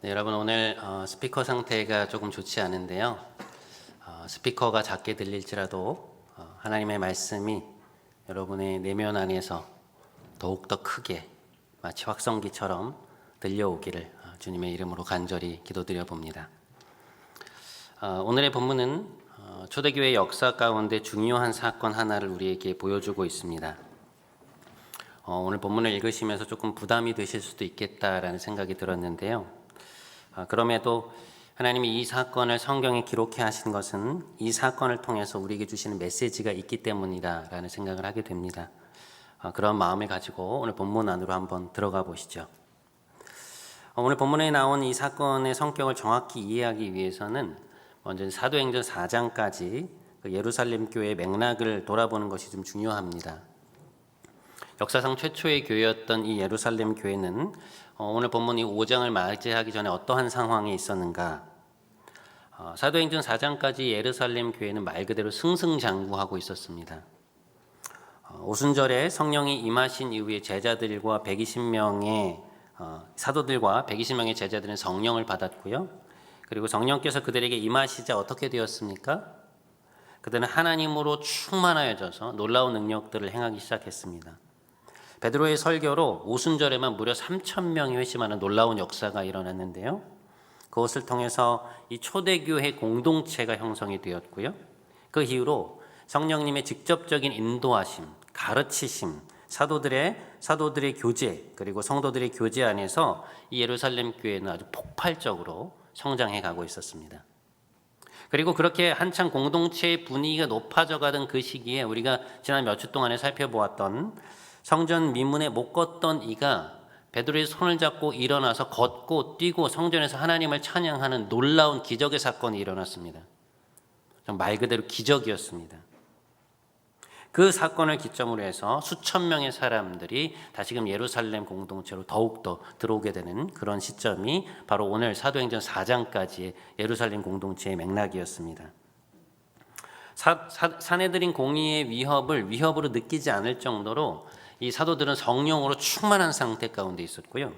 네, 여러분 오늘 스피커 상태가 조금 좋지 않은데요. 스피커가 작게 들릴지라도 하나님의 말씀이 여러분의 내면 안에서 더욱더 크게 마치 확성기처럼 들려오기를 주님의 이름으로 간절히 기도드려 봅니다. 오늘의 본문은 초대교회 역사 가운데 중요한 사건 하나를 우리에게 보여주고 있습니다. 오늘 본문을 읽으시면서 조금 부담이 되실 수도 있겠다라는 생각이 들었는데요. 그럼에도 하나님이 이 사건을 성경에 기록해 하신 것은 이 사건을 통해서 우리에게 주시는 메시지가 있기 때문이다라는 생각을 하게 됩니다. 그런 마음을 가지고 오늘 본문 안으로 한번 들어가 보시죠. 오늘 본문에 나온 이 사건의 성격을 정확히 이해하기 위해서는 먼저 사도행전 4장까지 예루살렘 교회의 맥락을 돌아보는 것이 좀 중요합니다. 역사상 최초의 교회였던 이 예루살렘 교회는 오늘 본문 이 5장을 맞이하기 전에 어떠한 상황에 있었는가? 사도행전 4장까지 예루살렘 교회는 말 그대로 승승장구하고 있었습니다. 오순절에 성령이 임하신 이후에 제자들과 120명의 사도들과 120명의 제자들은 성령을 받았고요. 그리고 성령께서 그들에게 임하시자 어떻게 되었습니까? 그들은 하나님으로 충만하여져서 놀라운 능력들을 행하기 시작했습니다. 베드로의 설교로 오순절에만 무려 3,000명이 회심하는 놀라운 역사가 일어났는데요. 그것을 통해서 이 초대교회 공동체가 형성이 되었고요. 그 이후로 성령님의 직접적인 인도하심, 가르치심, 사도들의 교제, 그리고 성도들의 교제 안에서 이 예루살렘 교회는 아주 폭발적으로 성장해 가고 있었습니다. 그리고 그렇게 한창 공동체의 분위기가 높아져 가던 그 시기에 우리가 지난 몇 주 동안에 살펴보았던 성전 미문에 못 걷던 이가 베드로의 손을 잡고 일어나서 걷고 뛰고 성전에서 하나님을 찬양하는 놀라운 기적의 사건이 일어났습니다. 말 그대로 기적이었습니다. 그 사건을 기점으로 해서 수천 명의 사람들이 다시금 예루살렘 공동체로 더욱더 들어오게 되는 그런 시점이 바로 오늘 사도행전 4장까지의 예루살렘 공동체의 맥락이었습니다. 사내들인 공의의 위협으로 느끼지 않을 정도로 이 사도들은 성령으로 충만한 상태 가운데 있었고요.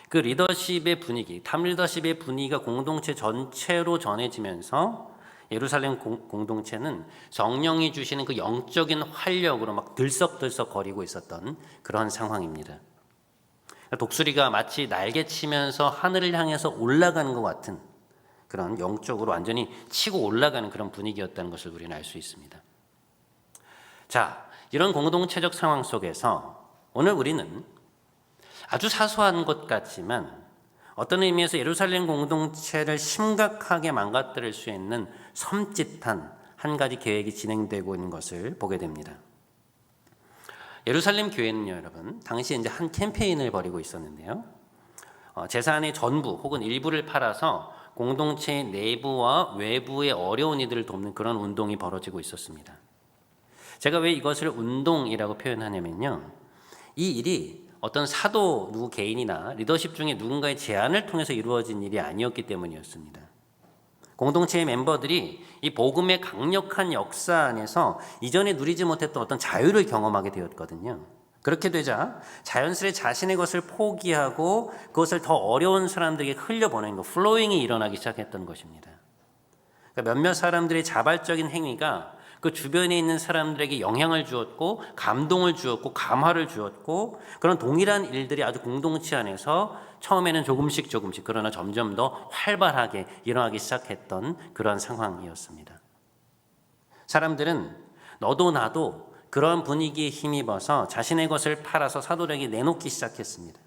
그 리더십의 분위기, 탑 리더십의 분위기가 공동체 전체로 전해지면서 예루살렘 공동체는 성령이 주시는 그 영적인 활력으로 막 들썩들썩 거리고 있었던 그런 상황입니다. 독수리가 마치 날개치면서 하늘을 향해서 올라가는 것 같은 그런 영적으로 완전히 치고 올라가는 그런 분위기였다는 것을 우리는 알 수 있습니다. 자, 이런 공동체적 상황 속에서 오늘 우리는 아주 사소한 것 같지만 어떤 의미에서 예루살렘 공동체를 심각하게 망가뜨릴 수 있는 섬찟한 한 가지 계획이 진행되고 있는 것을 보게 됩니다. 예루살렘 교회는요, 여러분, 당시 이제 한 캠페인을 벌이고 있었는데요. 재산의 전부 혹은 일부를 팔아서 공동체의 내부와 외부의 어려운 이들을 돕는 그런 운동이 벌어지고 있었습니다. 제가 왜 이것을 운동이라고 표현하냐면요. 이 일이 어떤 사도 누구 개인이나 리더십 중에 누군가의 제안을 통해서 이루어진 일이 아니었기 때문이었습니다. 공동체의 멤버들이 이 복음의 강력한 역사 안에서 이전에 누리지 못했던 어떤 자유를 경험하게 되었거든요. 그렇게 되자 자연스레 자신의 것을 포기하고 그것을 더 어려운 사람들에게 흘려보내는 것, 플로잉이 일어나기 시작했던 것입니다. 그러니까 몇몇 사람들의 자발적인 행위가 그 주변에 있는 사람들에게 영향을 주었고 감동을 주었고 감화를 주었고 그런 동일한 일들이 아주 공동체 안에서 처음에는 조금씩 그러나 점점 더 활발하게 일어나기 시작했던 그런 상황이었습니다. 사람들은 너도 나도 그런 분위기에 힘입어서 자신의 것을 팔아서 사도들에게 내놓기 시작했습니다.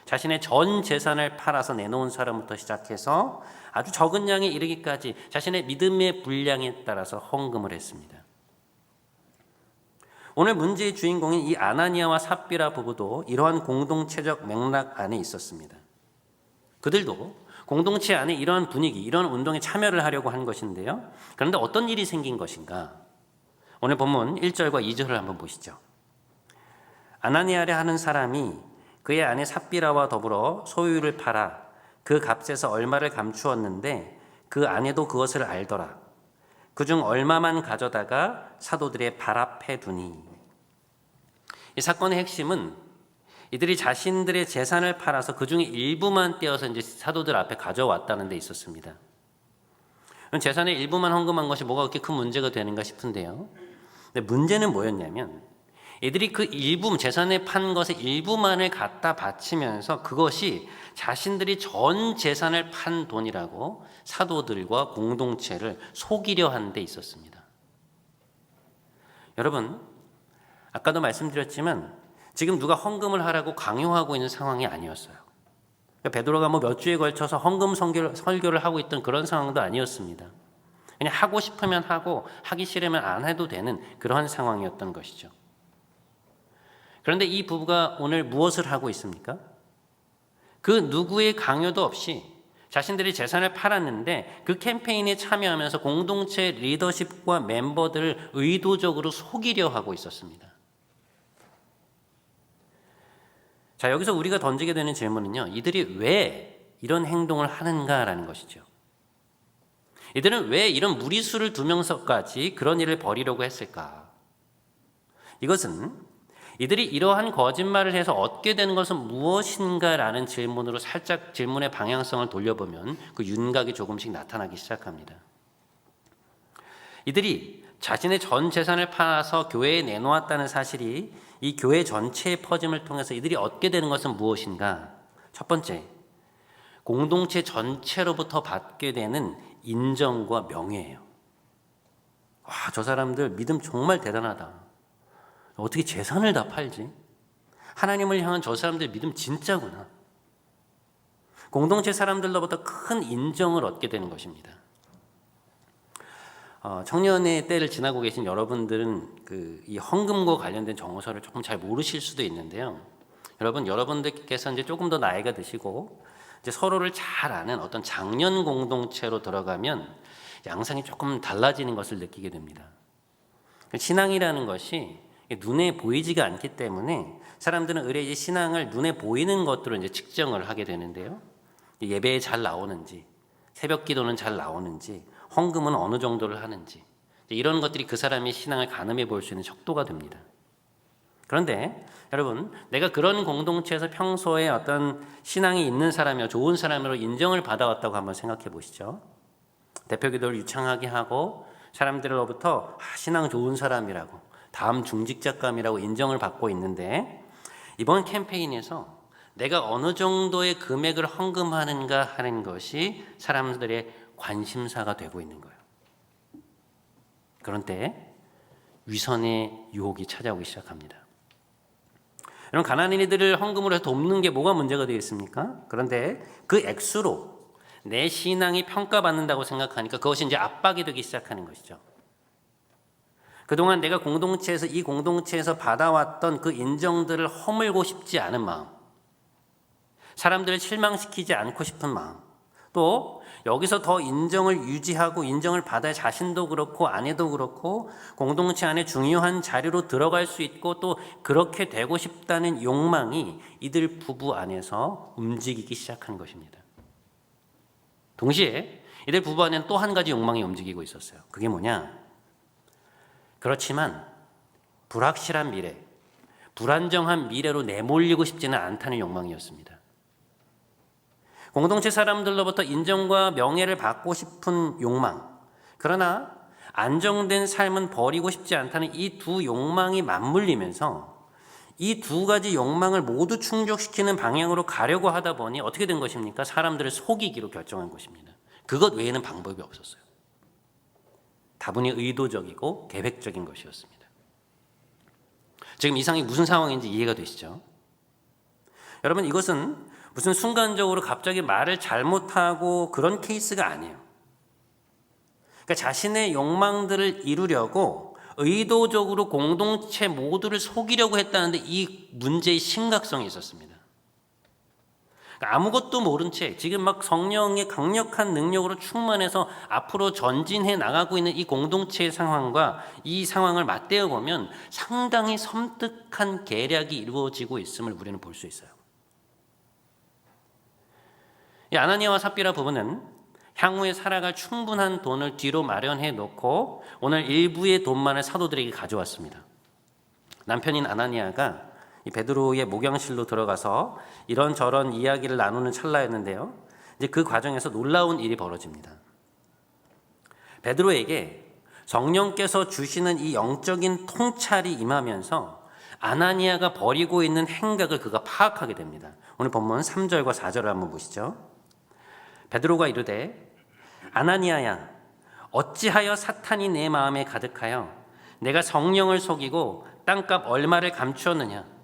자신의 전 재산을 팔아서 내놓은 사람부터 시작해서 아주 적은 양에 이르기까지 자신의 믿음의 분량에 따라서 헌금을 했습니다. 오늘 문제의 주인공인 이 아나니아와 삽비라 부부도 이러한 공동체적 맥락 안에 있었습니다. 그들도 공동체 안에 이러한 분위기, 이런 운동에 참여를 하려고 한 것인데요. 그런데 어떤 일이 생긴 것인가? 오늘 본문 1절과 2절을 한번 보시죠. 아나니아라 하는 사람이 그의 아내 삽비라와 더불어 소유를 팔아 그 값에서 얼마를 감추었는데 그 아내도 그것을 알더라. 그중 얼마만 가져다가 사도들의 발 앞에 두니. 이 사건의 핵심은 이들이 자신들의 재산을 팔아서 그 중에 일부만 떼어서 이제 사도들 앞에 가져왔다는 데 있었습니다. 재산의 일부만 헌금한 것이 뭐가 그렇게 큰 문제가 되는가 싶은데요. 근데 문제는 뭐였냐면 이들이 그 일부 재산에 판 것의 일부만을 갖다 바치면서 그것이 자신들이 전 재산을 판 돈이라고 사도들과 공동체를 속이려 하는 데 있었습니다. 여러분, 아까도 말씀드렸지만 지금 누가 헌금을 하라고 강요하고 있는 상황이 아니었어요. 베드로가 뭐 몇 주에 걸쳐서 헌금 설교를 하고 있던 그런 상황도 아니었습니다. 그냥 하고 싶으면 하고 하기 싫으면 안 해도 되는 그러한 상황이었던 것이죠. 그런데 이 부부가 오늘 무엇을 하고 있습니까? 그 누구의 강요도 없이 자신들이 재산을 팔았는데 그 캠페인에 참여하면서 공동체 리더십과 멤버들을 의도적으로 속이려 하고 있었습니다. 자, 여기서 우리가 던지게 되는 질문은요, 이들이 왜 이런 행동을 하는가라는 것이죠. 이들은 왜 이런 무리수를 두면서까지 그런 일을 벌이려고 했을까? 이것은 이들이 이러한 거짓말을 해서 얻게 되는 것은 무엇인가라는 질문으로 살짝 질문의 방향성을 돌려보면 그 윤곽이 조금씩 나타나기 시작합니다. 이들이 자신의 전 재산을 팔아서 교회에 내놓았다는 사실이 이 교회 전체의 퍼짐을 통해서 이들이 얻게 되는 것은 무엇인가? 첫 번째, 공동체 전체로부터 받게 되는 인정과 명예예요. 와, 저 사람들 믿음 정말 대단하다. 어떻게 재산을 다 팔지? 하나님을 향한 저 사람들 믿음 진짜구나. 공동체 사람들로부터 큰 인정을 얻게 되는 것입니다. 청년의 때를 지나고 계신 여러분들은 이 헌금과 관련된 정서를 조금 잘 모르실 수도 있는데요. 여러분들께서 이제 조금 더 나이가 드시고 이제 서로를 잘 아는 어떤 장년 공동체로 들어가면 양상이 조금 달라지는 것을 느끼게 됩니다. 신앙이라는 것이 눈에 보이지가 않기 때문에 사람들은 의뢰 이제 신앙을 눈에 보이는 것들로 이제 측정을 하게 되는데요. 예배에 잘 나오는지, 새벽 기도는 잘 나오는지, 헌금은 어느 정도를 하는지, 이런 것들이 그 사람의 신앙을 가늠해 볼 수 있는 척도가 됩니다. 그런데 여러분, 내가 그런 공동체에서 평소에 어떤 신앙이 있는 사람이요, 좋은 사람으로 인정을 받아왔다고 한번 생각해 보시죠. 대표 기도를 유창하게 하고 사람들로부터 신앙 좋은 사람이라고, 다음 중직자감이라고 인정을 받고 있는데 이번 캠페인에서 내가 어느 정도의 금액을 헌금하는가 하는 것이 사람들의 관심사가 되고 있는 거예요. 그런데 위선의 유혹이 찾아오기 시작합니다. 여러분, 가난인이들을 헌금으로 해서 돕는 게 뭐가 문제가 되겠습니까? 그런데 그 액수로 내 신앙이 평가받는다고 생각하니까 그것이 이제 압박이 되기 시작하는 것이죠. 그동안 내가 이 공동체에서 받아왔던 그 인정들을 허물고 싶지 않은 마음, 사람들을 실망시키지 않고 싶은 마음, 또 여기서 더 인정을 유지하고 인정을 받아야 자신도 그렇고 아내도 그렇고 공동체 안에 중요한 자리로 들어갈 수 있고 또 그렇게 되고 싶다는 욕망이 이들 부부 안에서 움직이기 시작한 것입니다. 동시에 이들 부부 안에는 또 한 가지 욕망이 움직이고 있었어요. 그게 뭐냐? 그렇지만 불확실한 미래, 불안정한 미래로 내몰리고 싶지는 않다는 욕망이었습니다. 공동체 사람들로부터 인정과 명예를 받고 싶은 욕망, 그러나 안정된 삶은 버리고 싶지 않다는 이 두 욕망이 맞물리면서 이 두 가지 욕망을 모두 충족시키는 방향으로 가려고 하다 보니 어떻게 된 것입니까? 사람들을 속이기로 결정한 것입니다. 그것 외에는 방법이 없었어요. 다분히 의도적이고 계획적인 것이었습니다. 지금 이 상황이 무슨 상황인지 이해가 되시죠? 여러분, 이것은 무슨 순간적으로 갑자기 말을 잘못하고 그런 케이스가 아니에요. 그러니까 자신의 욕망들을 이루려고 의도적으로 공동체 모두를 속이려고 했다는데 이 문제의 심각성이 있었습니다. 그러니까 아무것도 모른 채 지금 막 성령의 강력한 능력으로 충만해서 앞으로 전진해 나가고 있는 이 공동체의 상황과 이 상황을 맞대어 보면 상당히 섬뜩한 계략이 이루어지고 있음을 우리는 볼 수 있어요. 이 아나니아와 삽비라 부부는 향후에 살아갈 충분한 돈을 뒤로 마련해 놓고 오늘 일부의 돈만을 사도들에게 가져왔습니다. 남편인 아나니아가 이 베드로의 목양실로 들어가서 이런저런 이야기를 나누는 찰나였는데요. 이제 그 과정에서 놀라운 일이 벌어집니다. 베드로에게 성령께서 주시는 이 영적인 통찰이 임하면서 아나니아가 벌이고 있는 행각을 그가 파악하게 됩니다. 오늘 본문 3절과 4절을 한번 보시죠. 베드로가 이르되 아나니아야 어찌하여 사탄이 내 마음에 가득하여 내가 성령을 속이고 땅값 얼마를 감추었느냐.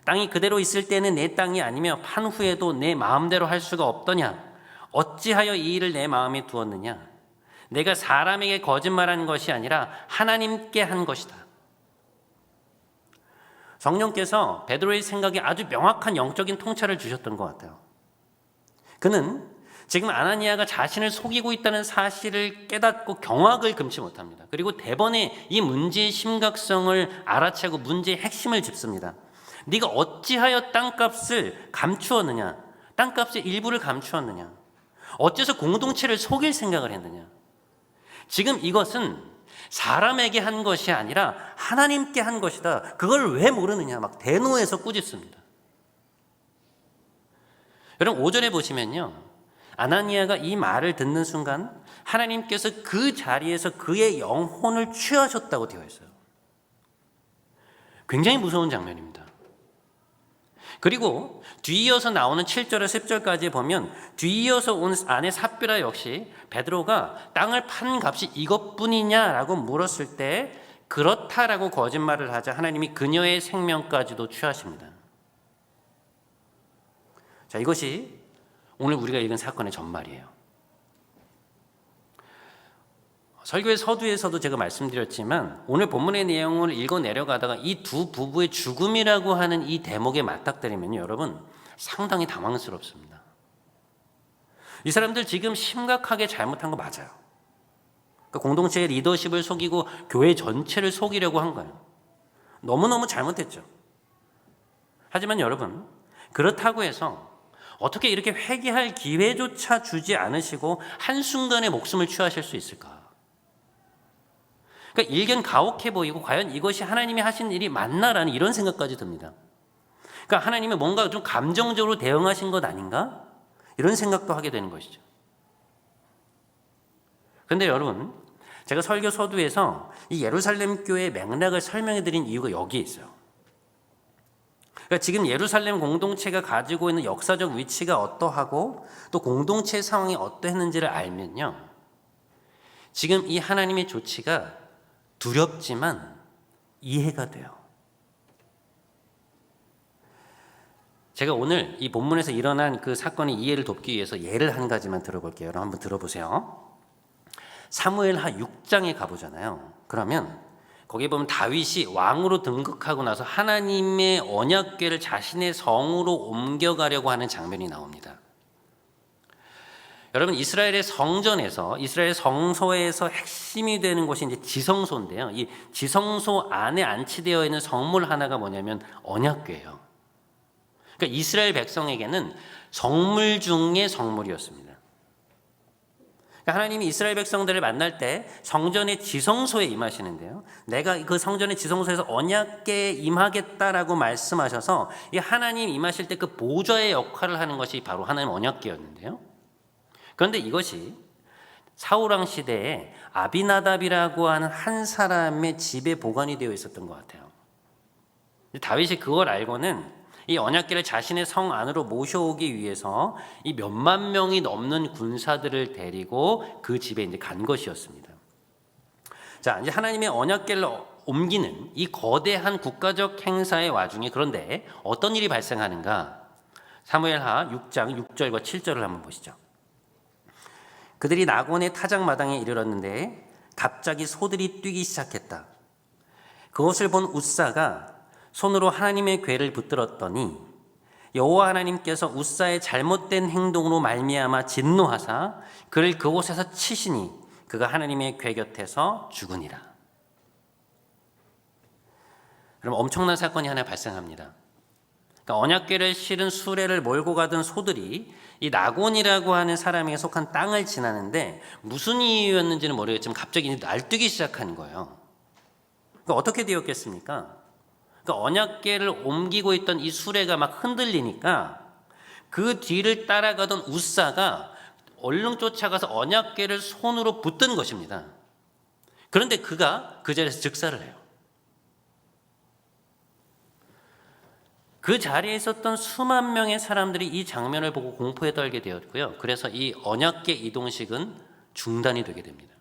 땅이 그대로 있을 때는 내 땅이 아니며 판 후에도 내 마음대로 할 수가 없더냐. 어찌하여 이 일을 내 마음에 두었느냐. 내가 사람에게 거짓말한 것이 아니라 하나님께 한 것이다. 성령께서 베드로의 생각에 아주 명확한 영적인 통찰을 주셨던 것 같아요. 그는 지금 아나니아가 자신을 속이고 있다는 사실을 깨닫고 경악을 금치 못합니다. 그리고 대번에 이 문제의 심각성을 알아채고 문제의 핵심을 짚습니다. 네가 어찌하여 땅값을 감추었느냐? 땅값의 일부를 감추었느냐? 어째서 공동체를 속일 생각을 했느냐? 지금 이것은 사람에게 한 것이 아니라 하나님께 한 것이다. 그걸 왜 모르느냐? 막 대노해서 꾸짖습니다. 여러분 5절에 보시면요. 아나니아가 이 말을 듣는 순간 하나님께서 그 자리에서 그의 영혼을 취하셨다고 되어 있어요. 굉장히 무서운 장면입니다. 그리고 뒤이어서 나오는 7절에서 10절까지 보면 뒤이어서 온 아내 삽비라 역시 베드로가 땅을 판 값이 이것뿐이냐라고 물었을 때 그렇다라고 거짓말을 하자 하나님이 그녀의 생명까지도 취하십니다. 자, 이것이 오늘 우리가 읽은 사건의 전말이에요. 설교의 서두에서도 제가 말씀드렸지만 오늘 본문의 내용을 읽어 내려가다가 이 두 부부의 죽음이라고 하는 이 대목에 맞닥뜨리면요, 여러분 상당히 당황스럽습니다. 이 사람들 지금 심각하게 잘못한 거 맞아요. 그러니까 공동체의 리더십을 속이고 교회 전체를 속이려고 한 거예요. 너무너무 잘못했죠. 하지만 여러분 그렇다고 해서 어떻게 이렇게 회개할 기회조차 주지 않으시고 한순간에 목숨을 취하실 수 있을까? 그러니까 일견 가혹해 보이고 과연 이것이 하나님이 하신 일이 맞나라는 이런 생각까지 듭니다. 그러니까 하나님이 뭔가 좀 감정적으로 대응하신 것 아닌가? 이런 생각도 하게 되는 것이죠. 그런데 여러분 제가 설교 서두에서 이 예루살렘 교회의 맥락을 설명해 드린 이유가 여기에 있어요. 그러니까 지금 예루살렘 공동체가 가지고 있는 역사적 위치가 어떠하고 또 공동체 상황이 어떠했는지를 알면요. 지금 이 하나님의 조치가 두렵지만 이해가 돼요. 제가 오늘 이 본문에서 일어난 그 사건의 이해를 돕기 위해서 예를 한 가지만 들어볼게요. 여러분 한번 들어보세요. 사무엘하 6장에 가보잖아요. 그러면 거기 보면 다윗이 왕으로 등극하고 나서 하나님의 언약궤를 자신의 성으로 옮겨가려고 하는 장면이 나옵니다. 여러분 이스라엘의 성전에서 이스라엘 성소에서 핵심이 되는 곳이 이제 지성소인데요. 이 지성소 안에 안치되어 있는 성물 하나가 뭐냐면 언약궤예요. 그러니까 이스라엘 백성에게는 성물 중의 성물이었습니다. 그러니까 하나님이 이스라엘 백성들을 만날 때 성전의 지성소에 임하시는데요. 내가 그 성전의 지성소에서 언약궤에 임하겠다라고 말씀하셔서 이 하나님 임하실 때 그 보좌의 역할을 하는 것이 바로 하나님 언약궤였는데요. 그런데 이것이 사울왕 시대에 아비나답이라고 하는 한 사람의 집에 보관이 되어 있었던 것 같아요. 다윗이 그걸 알고는 이 언약궤를 자신의 성 안으로 모셔오기 위해서 이 몇만 명이 넘는 군사들을 데리고 그 집에 이제 간 것이었습니다. 자, 이제 하나님의 언약궤를 옮기는 이 거대한 국가적 행사의 와중에 그런데 어떤 일이 발생하는가? 사무엘하 6장 6절과 7절을 한번 보시죠. 그들이 낙원의 타작마당에 이르렀는데 갑자기 소들이 뛰기 시작했다. 그것을 본 웃사가 손으로 하나님의 궤를 붙들었더니 여호와 하나님께서 웃사의 잘못된 행동으로 말미암아 진노하사 그를 그곳에서 치시니 그가 하나님의 궤 곁에서 죽으니라. 그럼 엄청난 사건이 하나 발생합니다. 그러니까 언약궤를 실은 수레를 몰고 가던 소들이 이 나곤이라고 하는 사람에게 속한 땅을 지나는데 무슨 이유였는지는 모르겠지만 갑자기 날뛰기 시작하는 거예요. 그러니까 어떻게 되었겠습니까? 그러니까 언약궤를 옮기고 있던 이 수레가 막 흔들리니까 그 뒤를 따라가던 웃사가 얼른 쫓아가서 언약궤를 손으로 붙든 것입니다. 그런데 그가 그 자리에서 즉사를 해요. 그 자리에 있었던 수만 명의 사람들이 이 장면을 보고 공포에 떨게 되었고요. 그래서 이 언약궤 이동식은 중단이 되게 됩니다.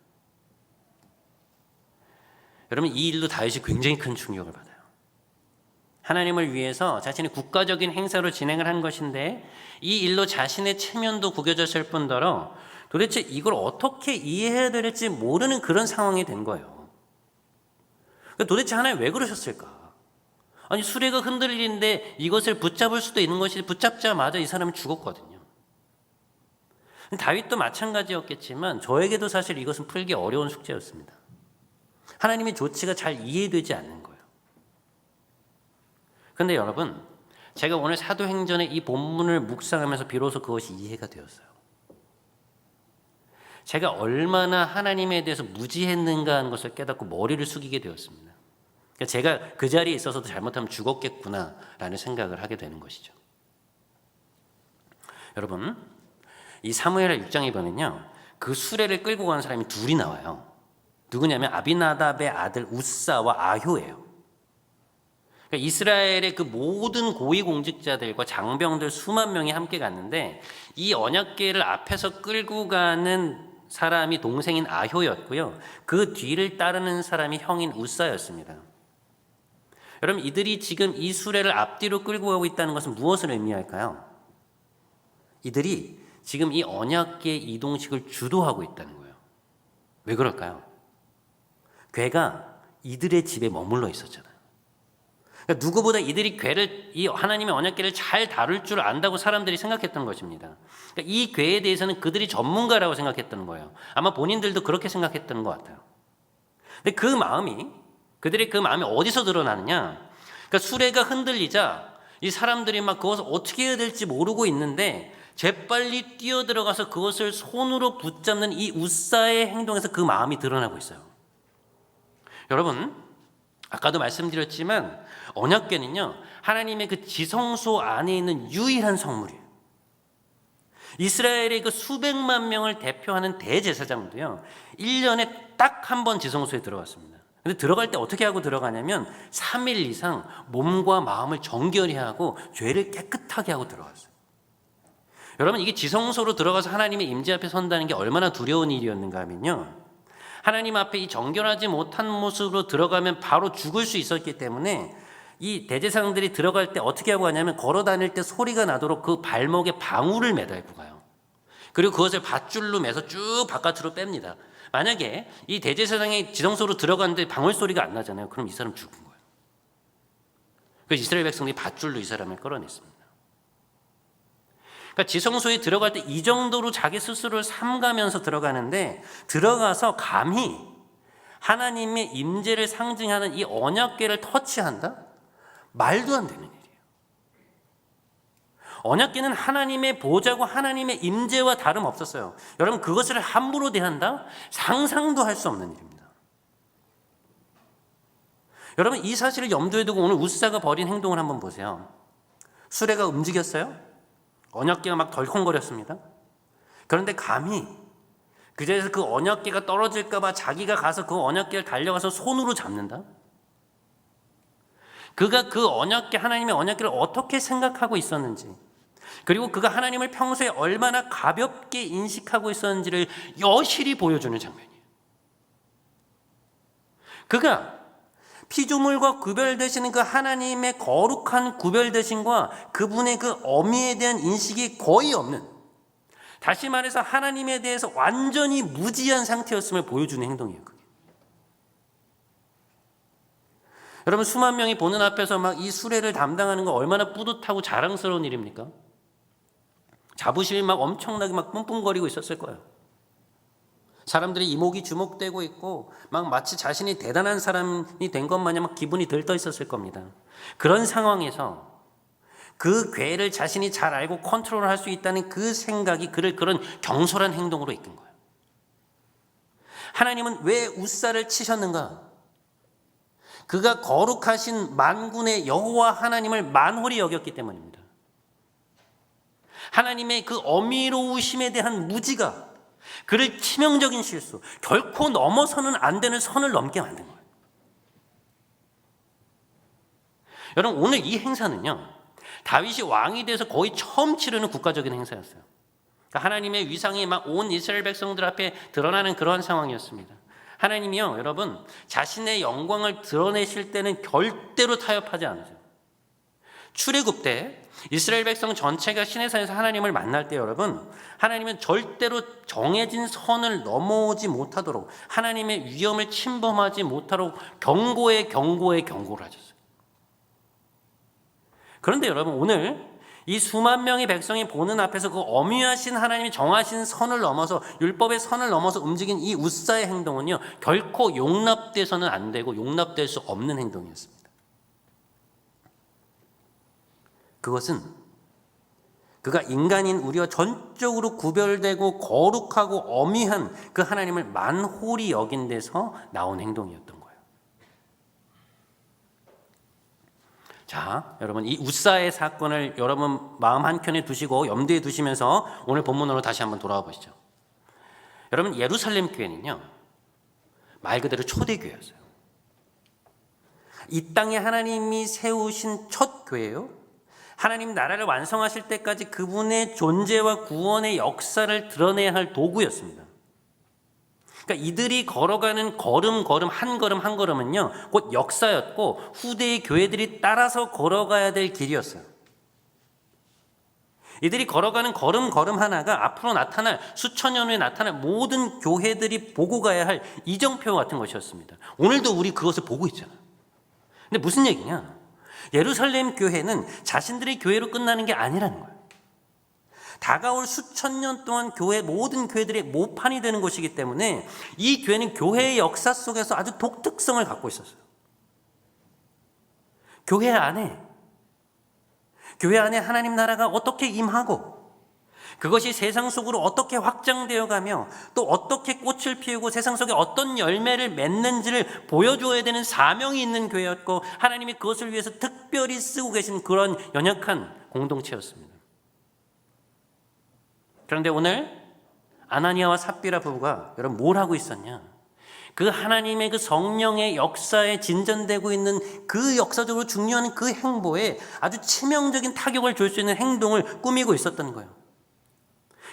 여러분, 이 일로 다윗이 굉장히 큰 충격을 받아요. 하나님을 위해서 자신의 국가적인 행사로 진행을 한 것인데 이 일로 자신의 체면도 구겨졌을 뿐더러 도대체 이걸 어떻게 이해해야 될지 모르는 그런 상황이 된 거예요. 도대체 하나님 왜 그러셨을까? 아니, 수레가 흔들리는데 이것을 붙잡을 수도 있는 것이 붙잡자마자 이 사람은 죽었거든요. 다윗도 마찬가지였겠지만 저에게도 사실 이것은 풀기 어려운 숙제였습니다. 하나님의 조치가 잘 이해되지 않는 거예요. 그런데 여러분, 제가 오늘 사도행전의 이 본문을 묵상하면서 비로소 그것이 이해가 되었어요. 제가 얼마나 하나님에 대해서 무지했는가 하는 것을 깨닫고 머리를 숙이게 되었습니다. 제가 그 자리에 있어서도 잘못하면 죽었겠구나라는 생각을 하게 되는 것이죠. 여러분, 이 사무엘하 6장에 보면요, 그 수레를 끌고 가는 사람이 둘이 나와요. 누구냐면 아비나답의 아들 웃사와 아효예요. 그러니까 이스라엘의 그 모든 고위공직자들과 장병들 수만 명이 함께 갔는데 이 언약궤를 앞에서 끌고 가는 사람이 동생인 아효였고요. 그 뒤를 따르는 사람이 형인 웃사였습니다. 여러분, 이들이 지금 이 수레를 앞뒤로 끌고 가고 있다는 것은 무엇을 의미할까요? 이들이 지금 이 언약궤 이동식을 주도하고 있다는 거예요. 왜 그럴까요? 궤가 이들의 집에 머물러 있었잖아요. 그러니까 누구보다 이들이 이 하나님의 언약궤를 잘 다룰 줄 안다고 사람들이 생각했던 것입니다. 그러니까 이 궤에 대해서는 그들이 전문가라고 생각했던 거예요. 아마 본인들도 그렇게 생각했던 것 같아요. 근데 그들의 그 마음이 어디서 드러나느냐? 그러니까 수레가 흔들리자 이 사람들이 막 그것을 어떻게 해야 될지 모르고 있는데 재빨리 뛰어들어가서 그것을 손으로 붙잡는 이 웃사의 행동에서 그 마음이 드러나고 있어요. 여러분, 아까도 말씀드렸지만 언약궤는요, 하나님의 그 지성소 안에 있는 유일한 성물이에요. 이스라엘의 그 수백만 명을 대표하는 대제사장도요, 1년에 딱 한 번 지성소에 들어갔습니다. 근데 들어갈 때 어떻게 하고 들어가냐면 3일 이상 몸과 마음을 정결히 하고 죄를 깨끗하게 하고 들어갔어요. 여러분, 이게 지성소로 들어가서 하나님의 임재 앞에 선다는 게 얼마나 두려운 일이었는가 하면요, 하나님 앞에 이 정결하지 못한 모습으로 들어가면 바로 죽을 수 있었기 때문에 이 대제사장들이 들어갈 때 어떻게 하고 가냐면 걸어 다닐 때 소리가 나도록 그 발목에 방울을 매달고 가요. 그리고 그것을 밧줄로 매서 쭉 바깥으로 뺍니다. 만약에 이 대제사장이 지성소로 들어갔는데 방울 소리가 안 나잖아요. 그럼 이 사람 죽은 거예요. 그래서 이스라엘 백성들이 밧줄로 이 사람을 끌어냈습니다. 그러니까 지성소에 들어갈 때 이 정도로 자기 스스로를 삼가면서 들어가는데, 들어가서 감히 하나님의 임재를 상징하는 이 언약궤를 터치한다? 말도 안 되는 일이에요. 언약궤는 하나님의 보좌고 하나님의 임재와 다름없었어요. 여러분, 그것을 함부로 대한다? 상상도 할 수 없는 일입니다. 여러분, 이 사실을 염두에 두고 오늘 웃사가 벌인 행동을 한번 보세요. 수레가 움직였어요. 언약궤가 막 덜컹거렸습니다. 그런데 감히 그 자리에서 그 언약궤가 떨어질까 봐 자기가 가서 그 언약궤를 달려가서 손으로 잡는다? 그가 그 언약궤, 하나님의 언약궤를 어떻게 생각하고 있었는지, 그리고 그가 하나님을 평소에 얼마나 가볍게 인식하고 있었는지를 여실히 보여주는 장면이에요. 그가 피조물과 구별되시는 그 하나님의 거룩한 구별되심과 그분의 그 어미에 대한 인식이 거의 없는, 다시 말해서 하나님에 대해서 완전히 무지한 상태였음을 보여주는 행동이에요. 그게. 여러분, 수만 명이 보는 앞에서 막 이 수레를 담당하는 거 얼마나 뿌듯하고 자랑스러운 일입니까? 자부심이 막 엄청나게 막 뿜뿜거리고 있었을 거예요. 사람들이 이목이 주목되고 있고 막 마치 자신이 대단한 사람이 된 것 마냥 막 기분이 들떠 있었을 겁니다. 그런 상황에서 그 궤를 자신이 잘 알고 컨트롤할 수 있다는 그 생각이 그를 그런 경솔한 행동으로 이끈 거예요. 하나님은 왜 웃사를 치셨는가? 그가 거룩하신 만군의 여호와 하나님을 만홀히 여겼기 때문입니다. 하나님의 그 어미로우심에 대한 무지가 그를 치명적인 실수, 결코 넘어서는 안 되는 선을 넘게 만든 거예요. 여러분, 오늘 이 행사는요, 다윗이 왕이 돼서 거의 처음 치르는 국가적인 행사였어요. 그러니까 하나님의 위상이 막 온 이스라엘 백성들 앞에 드러나는 그러한 상황이었습니다. 하나님이요, 여러분, 자신의 영광을 드러내실 때는 절대로 타협하지 않으세요. 출애굽 때 이스라엘 백성 전체가 시내산에서 하나님을 만날 때 여러분, 하나님은 절대로 정해진 선을 넘어오지 못하도록, 하나님의 위엄을 침범하지 못하도록 경고를 하셨어요. 그런데 여러분, 오늘 이 수만 명의 백성이 보는 앞에서 그 엄위하신 하나님이 정하신 선을 넘어서, 율법의 선을 넘어서 움직인 이 웃사의 행동은요, 결코 용납돼서는 안 되고 용납될 수 없는 행동이었습니다. 그것은 그가 인간인 우리와 전적으로 구별되고 거룩하고 엄위한 그 하나님을 만홀히 여긴 데서 나온 행동이었던 거예요. 자, 여러분, 이 웃사의 사건을 여러분 마음 한켠에 두시고 염두에 두시면서 오늘 본문으로 다시 한번 돌아와 보시죠. 여러분, 예루살렘 교회는요, 말 그대로 초대교회였어요. 이 땅에 하나님이 세우신 첫 교회예요. 하나님 나라를 완성하실 때까지 그분의 존재와 구원의 역사를 드러내야 할 도구였습니다. 그러니까 이들이 걸어가는 걸음 한 걸음은요, 곧 역사였고 후대의 교회들이 따라서 걸어가야 될 길이었어요. 이들이 걸어가는 걸음 하나가 앞으로 나타날, 수천 년 후에 나타날 모든 교회들이 보고 가야 할 이정표 같은 것이었습니다. 오늘도 우리 그것을 보고 있잖아요. 근데 무슨 얘기냐? 예루살렘 교회는 자신들의 교회로 끝나는 게 아니라는 거예요. 다가올 수천 년 동안 모든 교회들의 모판이 되는 것이기 때문에 이 교회는 교회의 역사 속에서 아주 독특성을 갖고 있었어요. 교회 안에 하나님 나라가 어떻게 임하고, 그것이 세상 속으로 어떻게 확장되어 가며 또 어떻게 꽃을 피우고 세상 속에 어떤 열매를 맺는지를 보여줘야 되는 사명이 있는 교회였고, 하나님이 그것을 위해서 특별히 쓰고 계신 그런 연약한 공동체였습니다. 그런데 오늘 아나니아와 삽비라 부부가 여러분 뭘 하고 있었냐? 그 하나님의 그 성령의 역사에 진전되고 있는 그 역사적으로 중요한 그 행보에 아주 치명적인 타격을 줄 수 있는 행동을 꾸미고 있었던 거예요.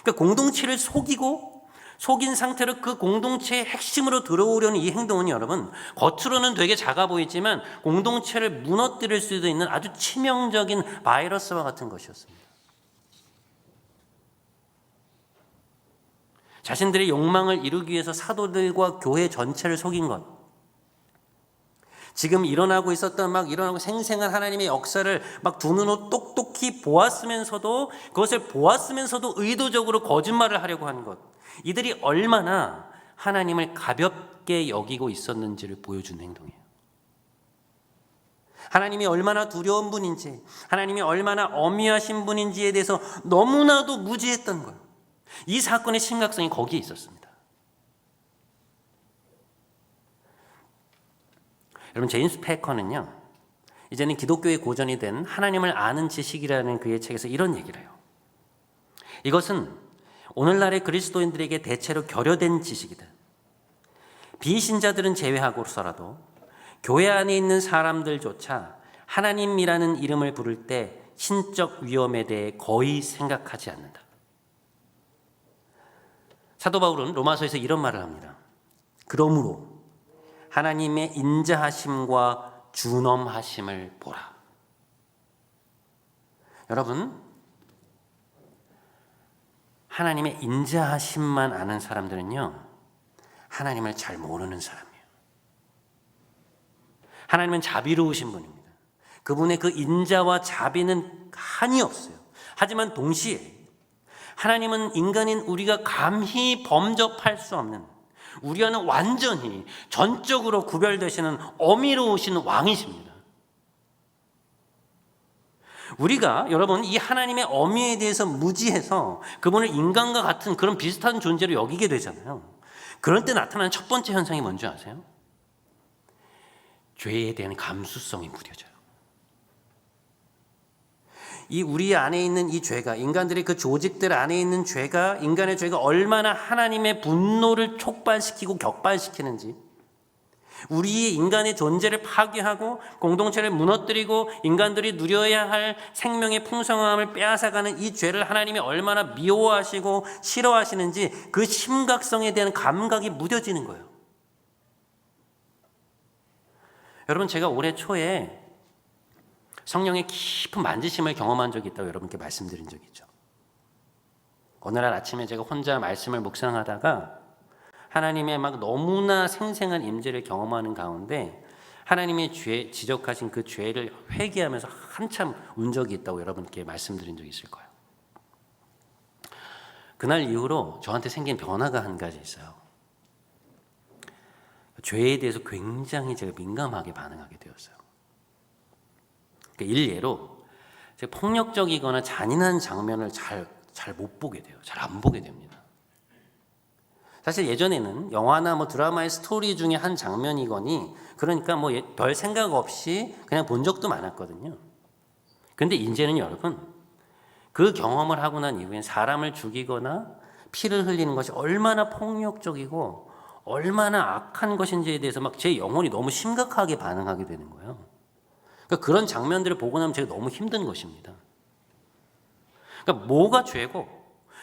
그러니까 공동체를 속인 상태로 그 공동체의 핵심으로 들어오려는 이 행동은 여러분, 겉으로는 되게 작아 보이지만 공동체를 무너뜨릴 수도 있는 아주 치명적인 바이러스와 같은 것이었습니다. 자신들의 욕망을 이루기 위해서 사도들과 교회 전체를 속인 것, 지금 일어나고 생생한 하나님의 역사를 막 두 눈으로 똑똑히 보았으면서도, 그것을 보았으면서도 의도적으로 거짓말을 하려고 하는 것, 이들이 얼마나 하나님을 가볍게 여기고 있었는지를 보여주는 행동이에요. 하나님이 얼마나 두려운 분인지, 하나님이 얼마나 엄위하신 분인지에 대해서 너무나도 무지했던 거예요. 이 사건의 심각성이 거기에 있었습니다. 여러분, 제임스 패커는요, 이제는 기독교의 고전이 된 하나님을 아는 지식이라는 그의 책에서 이런 얘기를 해요. 이것은 오늘날의 그리스도인들에게 대체로 결여된 지식이다. 비신자들은 제외하고서라도 교회 안에 있는 사람들조차 하나님이라는 이름을 부를 때 신적 위험에 대해 거의 생각하지 않는다. 사도 바울은 로마서에서 이런 말을 합니다. 그러므로 하나님의 인자하심과 준엄하심을 보라. 여러분, 하나님의 인자하심만 아는 사람들은요, 하나님을 잘 모르는 사람이에요. 하나님은 자비로우신 분입니다. 그분의 그 인자와 자비는 한이 없어요. 하지만 동시에 하나님은 인간인 우리가 감히 범접할 수 없는, 우리와는 완전히 전적으로 구별되시는 어미로우신 왕이십니다. 우리가 여러분 이 하나님의 어미에 대해서 무지해서 그분을 인간과 같은 그런 비슷한 존재로 여기게 되잖아요. 그럴 때 나타나는 첫 번째 현상이 뭔지 아세요? 죄에 대한 감수성이 무뎌져요. 이 우리 안에 있는 이 죄가, 인간들의 그 조직들 안에 있는 죄가, 인간의 죄가 얼마나 하나님의 분노를 촉발시키고 격발시키는지, 우리의 인간의 존재를 파괴하고 공동체를 무너뜨리고 인간들이 누려야 할 생명의 풍성함을 빼앗아가는 이 죄를 하나님이 얼마나 미워하시고 싫어하시는지 그 심각성에 대한 감각이 무뎌지는 거예요. 여러분, 제가 올해 초에 성령의 깊은 만지심을 경험한 적이 있다고 여러분께 말씀드린 적이 있죠. 어느 날 아침에 제가 혼자 말씀을 묵상하다가 하나님의 막 너무나 생생한 임재를 경험하는 가운데 하나님의 지적하신 그 죄를 회개하면서 한참 운 적이 있다고 여러분께 말씀드린 적이 있을 거예요. 그날 이후로 저한테 생긴 변화가 한 가지 있어요. 죄에 대해서 굉장히 제가 민감하게 반응하게 되었어요. 일례로 제가 폭력적이거나 잔인한 장면을 잘 못 보게 돼요. 잘 안 보게 됩니다. 사실 예전에는 영화나 드라마의 스토리 중에 한 장면이거니 그러니까 별 생각 없이 그냥 본 적도 많았거든요. 근데 이제는 여러분, 그 경험을 하고 난 이후엔 사람을 죽이거나 피를 흘리는 것이 얼마나 폭력적이고 얼마나 악한 것인지에 대해서 제 영혼이 너무 심각하게 반응하게 되는 거예요. 그러니까 그런 장면들을 보고 나면 제가 너무 힘든 것입니다. 그러니까 뭐가 죄고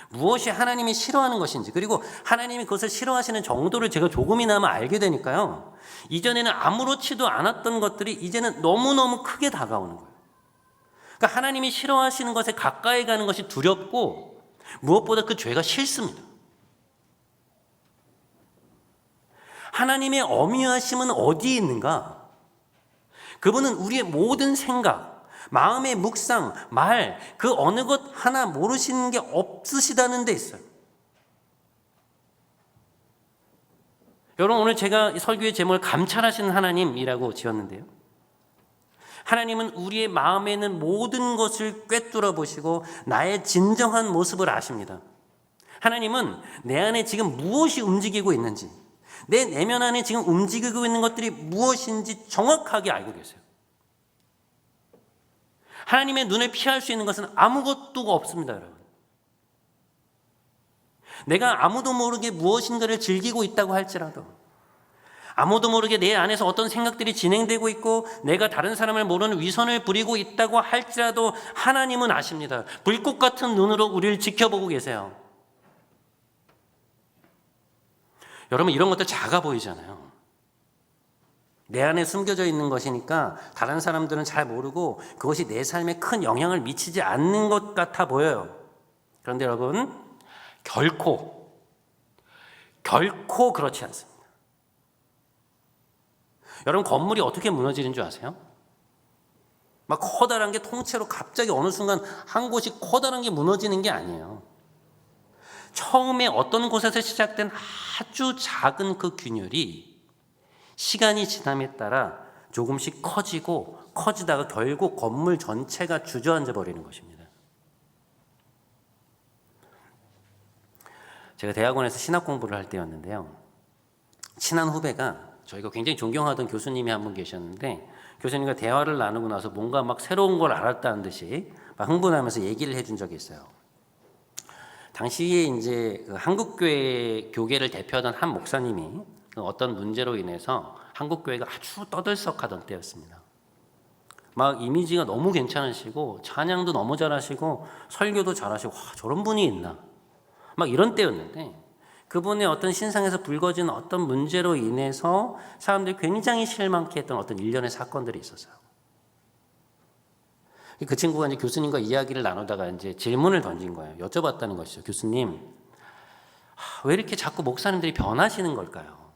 무엇이 하나님이 싫어하는 것인지, 그리고 하나님이 그것을 싫어하시는 정도를 제가 조금이나마 알게 되니까요, 이전에는 아무렇지도 않았던 것들이 이제는 너무너무 크게 다가오는 거예요. 그러니까 하나님이 싫어하시는 것에 가까이 가는 것이 두렵고 무엇보다 그 죄가 싫습니다. 하나님의 엄위하심은 어디에 있는가? 그분은 우리의 모든 생각, 마음의 묵상, 말, 그 어느 것 하나 모르시는 게 없으시다는 데 있어요. 여러분, 오늘 제가 설교의 제목을 감찰하시는 하나님이라고 지었는데요. 하나님은 우리의 마음에 있는 모든 것을 꿰뚫어 보시고 나의 진정한 모습을 아십니다. 하나님은 내 안에 지금 무엇이 움직이고 있는지, 내 내면 안에 지금 움직이고 있는 것들이 무엇인지 정확하게 알고 계세요. 하나님의 눈을 피할 수 있는 것은 아무것도 없습니다, 여러분. 내가 아무도 모르게 무엇인가를 즐기고 있다고 할지라도, 아무도 모르게 내 안에서 어떤 생각들이 진행되고 있고 내가 다른 사람을 모르는 위선을 부리고 있다고 할지라도 하나님은 아십니다. 불꽃 같은 눈으로 우리를 지켜보고 계세요. 여러분, 이런 것들 작아 보이잖아요. 내 안에 숨겨져 있는 것이니까 다른 사람들은 잘 모르고 그것이 내 삶에 큰 영향을 미치지 않는 것 같아 보여요. 그런데 여러분, 결코 그렇지 않습니다. 여러분, 건물이 어떻게 무너지는 줄 아세요? 막 커다란 게 통째로 갑자기 어느 순간 한 곳이 커다란 게 무너지는 게 아니에요. 처음에 어떤 곳에서 시작된 아주 작은 그 균열이 시간이 지남에 따라 조금씩 커지다가 결국 건물 전체가 주저앉아 버리는 것입니다. 제가 대학원에서 신학 공부를 할 때였는데요. 친한 후배가, 저희가 굉장히 존경하던 교수님이 한 분 계셨는데, 교수님과 대화를 나누고 나서 뭔가 막 새로운 걸 알았다는 듯이 막 흥분하면서 얘기를 해준 적이 있어요. 당시에 이제 그 한국교회 교계를 대표하던 한 목사님이 어떤 문제로 인해서 한국교회가 아주 떠들썩하던 때였습니다. 막 이미지가 너무 괜찮으시고 찬양도 너무 잘하시고 설교도 잘하시고, 와, 저런 분이 있나, 막 이런 때였는데, 그분의 어떤 신상에서 불거진 어떤 문제로 인해서 사람들이 굉장히 실망케 했던 어떤 일련의 사건들이 있었어요. 그 친구가 이제 교수님과 이야기를 나누다가 이제 질문을 던진 거예요. 여쭤봤다는 것이죠. 교수님, 왜 이렇게 자꾸 목사님들이 변하시는 걸까요?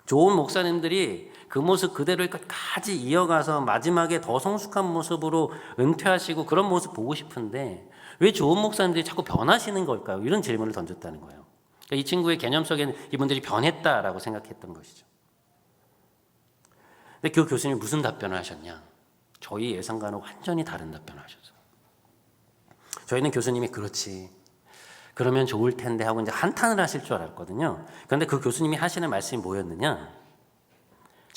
좋은 목사님들이 그 모습 그대로 끝까지 이어가서 마지막에 더 성숙한 모습으로 은퇴하시고 그런 모습 보고 싶은데 왜 좋은 목사님들이 자꾸 변하시는 걸까요? 이런 질문을 던졌다는 거예요. 그러니까 이 친구의 개념 속에는 이분들이 변했다라고 생각했던 것이죠. 근데 그 교수님이 무슨 답변을 하셨냐? 저희 예상과는 완전히 다른 답변을 하셨어요. 저희는 교수님이 그렇지, 그러면 좋을 텐데 하고 이제 한탄을 하실 줄 알았거든요. 그런데 그 교수님이 하시는 말씀이 뭐였느냐?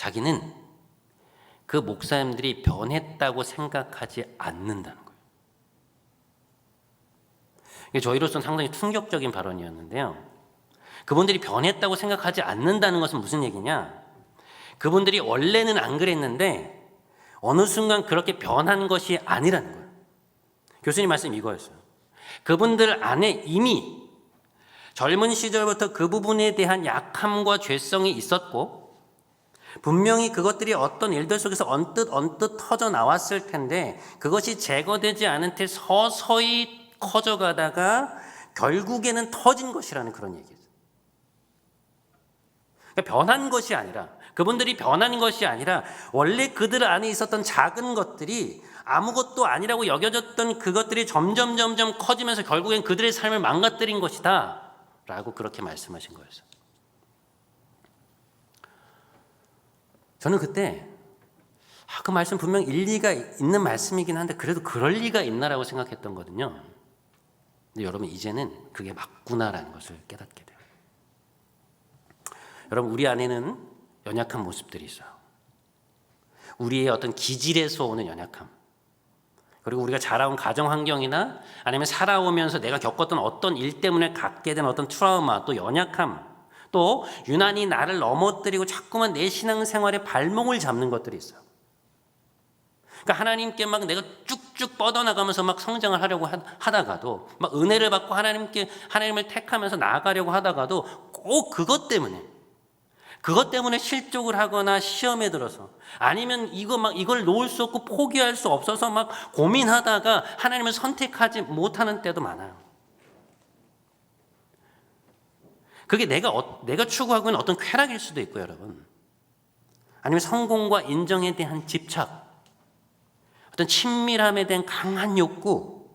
자기는 그 목사님들이 변했다고 생각하지 않는다는 거예요. 이게 저희로서는 상당히 충격적인 발언이었는데요. 그분들이 변했다고 생각하지 않는다는 것은 무슨 얘기냐? 그분들이 원래는 안 그랬는데 어느 순간 그렇게 변한 것이 아니라는 거예요. 교수님 말씀 이거였어요. 그분들 안에 이미 젊은 시절부터 그 부분에 대한 약함과 죄성이 있었고 분명히 그것들이 어떤 일들 속에서 언뜻 터져 나왔을 텐데 그것이 제거되지 않은 채 서서히 커져가다가 결국에는 터진 것이라는 그런 얘기예요. 그러니까 변한 것이 아니라 그분들이 변한 것이 아니라 원래 그들 안에 있었던 작은 것들이 아무것도 아니라고 여겨졌던 그것들이 점점 커지면서 결국엔 그들의 삶을 망가뜨린 것이다 라고 그렇게 말씀하신 거였어요. 저는 그때 그 말씀 분명 일리가 있는 말씀이긴 한데 그래도 그럴 리가 있나라고 생각했던 거거든요. 근데 여러분 이제는 그게 맞구나라는 것을 깨닫게 돼요. 여러분 우리 안에는 연약한 모습들이 있어요. 우리의 어떤 기질에서 오는 연약함, 그리고 우리가 자라온 가정 환경이나 아니면 살아오면서 내가 겪었던 어떤 일 때문에 갖게 된 어떤 트라우마, 또 연약함, 또 유난히 나를 넘어뜨리고 자꾸만 내 신앙생활에 발목을 잡는 것들이 있어요. 그러니까 하나님께 막 내가 쭉쭉 뻗어나가면서 막 성장을 하려고 하다가도 막 은혜를 받고 하나님을 택하면서 나아가려고 하다가도 꼭 그것 때문에 실족을 하거나 시험에 들어서 아니면 이걸 놓을 수 없고 포기할 수 없어서 막 고민하다가 하나님을 선택하지 못하는 때도 많아요. 그게 내가 추구하고 있는 어떤 쾌락일 수도 있고요, 여러분. 아니면 성공과 인정에 대한 집착, 어떤 친밀함에 대한 강한 욕구,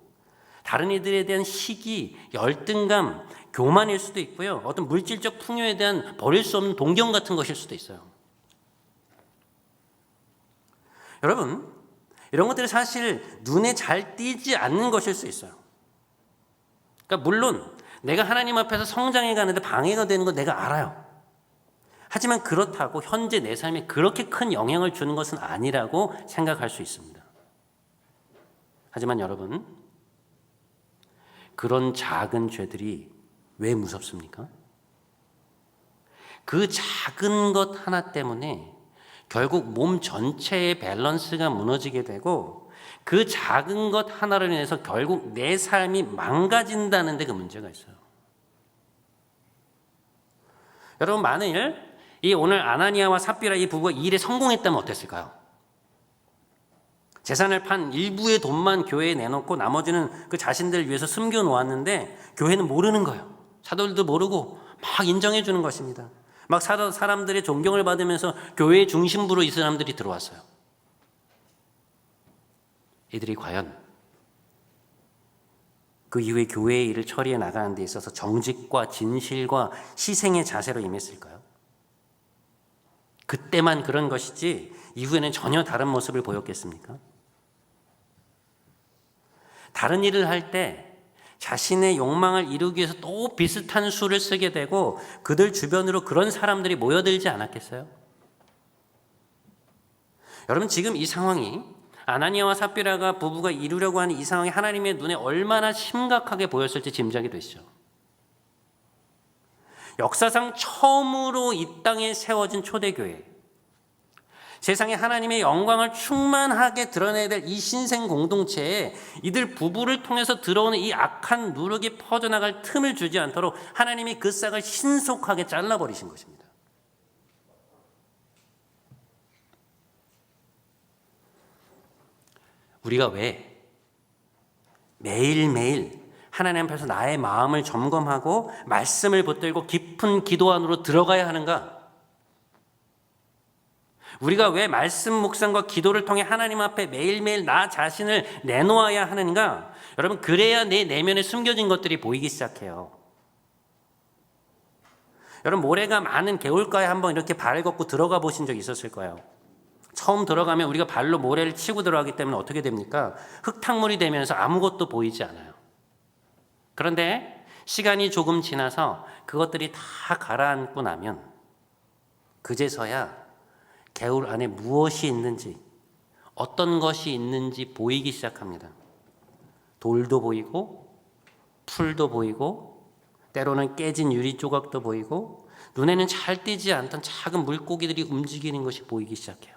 다른 이들에 대한 시기, 열등감, 교만일 수도 있고요. 어떤 물질적 풍요에 대한 버릴 수 없는 동경 같은 것일 수도 있어요. 여러분, 이런 것들이 사실 눈에 잘 띄지 않는 것일 수 있어요. 그러니까 물론 내가 하나님 앞에서 성장해 가는데 방해가 되는 건 내가 알아요. 하지만 그렇다고 현재 내 삶에 그렇게 큰 영향을 주는 것은 아니라고 생각할 수 있습니다. 하지만 여러분, 그런 작은 죄들이 왜 무섭습니까? 그 작은 것 하나 때문에 결국 몸 전체의 밸런스가 무너지게 되고 그 작은 것 하나로 인해서 결국 내 삶이 망가진다는 데 그 문제가 있어요. 여러분, 만일 오늘 아나니아와 삽비라 이 부부가 이 일에 성공했다면 어땠을까요? 재산을 판 일부의 돈만 교회에 내놓고 나머지는 그 자신들을 위해서 숨겨놓았는데 교회는 모르는 거예요. 사도들도 모르고 막 인정해 주는 것입니다. 막 사람들의 존경을 받으면서 교회의 중심부로 이 사람들이 들어왔어요. 이들이 과연 그 이후에 교회의 일을 처리해 나가는 데 있어서 정직과 진실과 희생의 자세로 임했을까요? 그때만 그런 것이지 이후에는 전혀 다른 모습을 보였겠습니까? 다른 일을 할 때 자신의 욕망을 이루기 위해서 또 비슷한 수를 쓰게 되고 그들 주변으로 그런 사람들이 모여들지 않았겠어요? 여러분, 지금 이 상황이 아나니아와 삽비라가 부부가 이루려고 하는 이 상황이 하나님의 눈에 얼마나 심각하게 보였을지 짐작이 되시죠. 역사상 처음으로 이 땅에 세워진 초대교회, 세상에 하나님의 영광을 충만하게 드러내야 될 이 신생 공동체에 이들 부부를 통해서 들어오는 이 악한 누룩이 퍼져나갈 틈을 주지 않도록 하나님이 그 싹을 신속하게 잘라버리신 것입니다. 우리가 왜 매일매일 하나님 앞에서 나의 마음을 점검하고 말씀을 붙들고 깊은 기도 안으로 들어가야 하는가? 우리가 왜 말씀 묵상과 기도를 통해 하나님 앞에 매일매일 나 자신을 내놓아야 하는가? 여러분, 그래야 내 내면에 숨겨진 것들이 보이기 시작해요. 여러분, 모래가 많은 개울가에 한번 이렇게 발을 걷고 들어가 보신 적 있었을 거예요. 처음 들어가면 우리가 발로 모래를 치고 들어가기 때문에 어떻게 됩니까? 흙탕물이 되면서 아무것도 보이지 않아요. 그런데 시간이 조금 지나서 그것들이 다 가라앉고 나면 그제서야 개울 안에 무엇이 있는지, 어떤 것이 있는지 보이기 시작합니다. 돌도 보이고 풀도 보이고 때로는 깨진 유리 조각도 보이고 눈에는 잘 띄지 않던 작은 물고기들이 움직이는 것이 보이기 시작해요.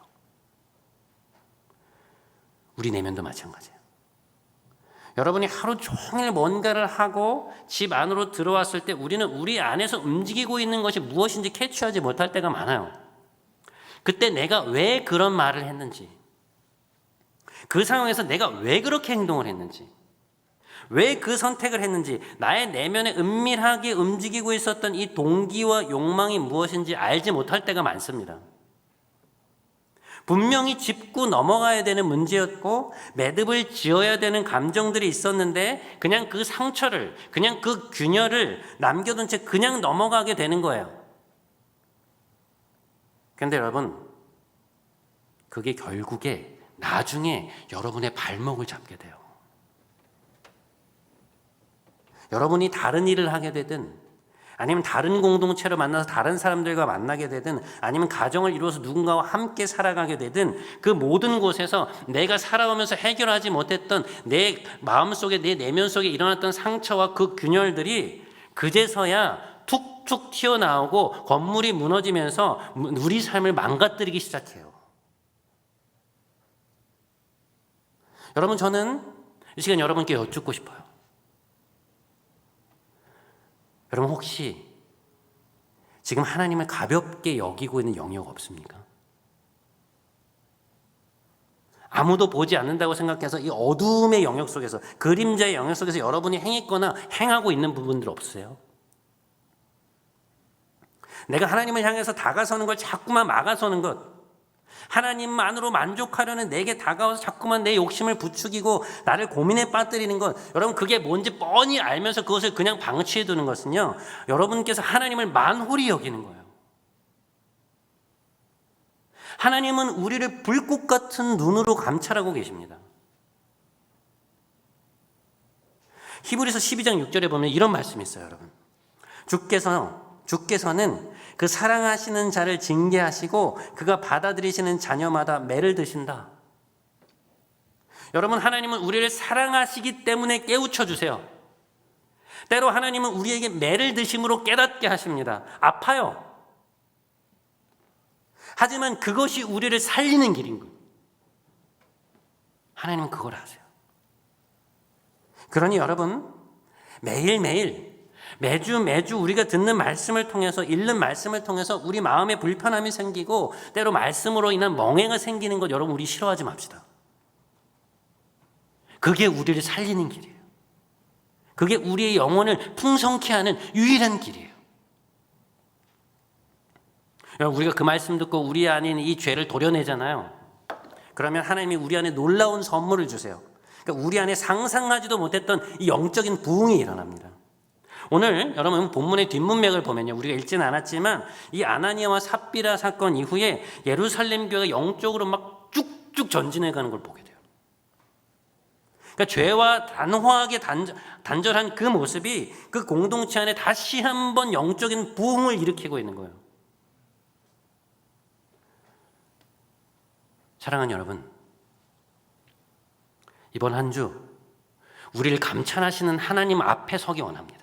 우리 내면도 마찬가지예요. 여러분이 하루 종일 뭔가를 하고 집 안으로 들어왔을 때 우리는 우리 안에서 움직이고 있는 것이 무엇인지 캐치하지 못할 때가 많아요. 그때 내가 왜 그런 말을 했는지, 그 상황에서 내가 왜 그렇게 행동을 했는지, 왜 그 선택을 했는지, 나의 내면에 은밀하게 움직이고 있었던 이 동기와 욕망이 무엇인지 알지 못할 때가 많습니다. 분명히 짚고 넘어가야 되는 문제였고 매듭을 지어야 되는 감정들이 있었는데 그냥 그 상처를, 그냥 그 균열을 남겨둔 채 그냥 넘어가게 되는 거예요. 그런데 여러분, 그게 결국에 나중에 여러분의 발목을 잡게 돼요. 여러분이 다른 일을 하게 되든 아니면 다른 공동체를 만나서 다른 사람들과 만나게 되든 아니면 가정을 이루어서 누군가와 함께 살아가게 되든 그 모든 곳에서 내가 살아오면서 해결하지 못했던 내 마음속에, 내 내면 속에 일어났던 상처와 그 균열들이 그제서야 툭툭 튀어나오고 건물이 무너지면서 우리 삶을 망가뜨리기 시작해요. 여러분, 저는 이 시간 여러분께 여쭙고 싶어요. 여러분, 혹시 지금 하나님을 가볍게 여기고 있는 영역 없습니까? 아무도 보지 않는다고 생각해서 이 어둠의 영역 속에서, 그림자의 영역 속에서 여러분이 행했거나 행하고 있는 부분들 없으세요? 내가 하나님을 향해서 다가서는 걸 자꾸만 막아서는 것, 하나님만으로 만족하려는 내게 다가와서 자꾸만 내 욕심을 부추기고 나를 고민에 빠뜨리는 것, 여러분 그게 뭔지 뻔히 알면서 그것을 그냥 방치해 두는 것은요, 여러분께서 하나님을 만홀히 여기는 거예요. 하나님은 우리를 불꽃 같은 눈으로 감찰하고 계십니다. 히브리서 12장 6절에 보면 이런 말씀이 있어요, 여러분. 주께서는 그 사랑하시는 자를 징계하시고 그가 받아들이시는 자녀마다 매를 드신다. 여러분, 하나님은 우리를 사랑하시기 때문에 깨우쳐 주세요. 때로 하나님은 우리에게 매를 드심으로 깨닫게 하십니다. 아파요. 하지만 그것이 우리를 살리는 길인 거예요. 하나님은 그걸 아세요. 그러니 여러분, 매일매일 매주 우리가 듣는 말씀을 통해서, 읽는 말씀을 통해서 우리 마음에 불편함이 생기고 때로 말씀으로 인한 멍해가 생기는 것, 여러분 우리 싫어하지 맙시다. 그게 우리를 살리는 길이에요. 그게 우리의 영혼을 풍성케 하는 유일한 길이에요. 우리가 그 말씀 듣고 우리 안에 있는 이 죄를 도려내잖아요. 그러면 하나님이 우리 안에 놀라운 선물을 주세요. 그러니까 우리 안에 상상하지도 못했던 이 영적인 부흥이 일어납니다. 오늘 여러분 본문의 뒷문맥을 보면요, 우리가 읽지는 않았지만 이 아나니아와 삽비라 사건 이후에 예루살렘 교회가 영적으로 막 쭉쭉 전진해 가는 걸 보게 돼요. 그러니까 죄와 단호하게 단절한 그 모습이 그 공동체 안에 다시 한번 영적인 부흥을 일으키고 있는 거예요. 사랑하는 여러분, 이번 한 주 우리를 감찰하시는 하나님 앞에 서기 원합니다.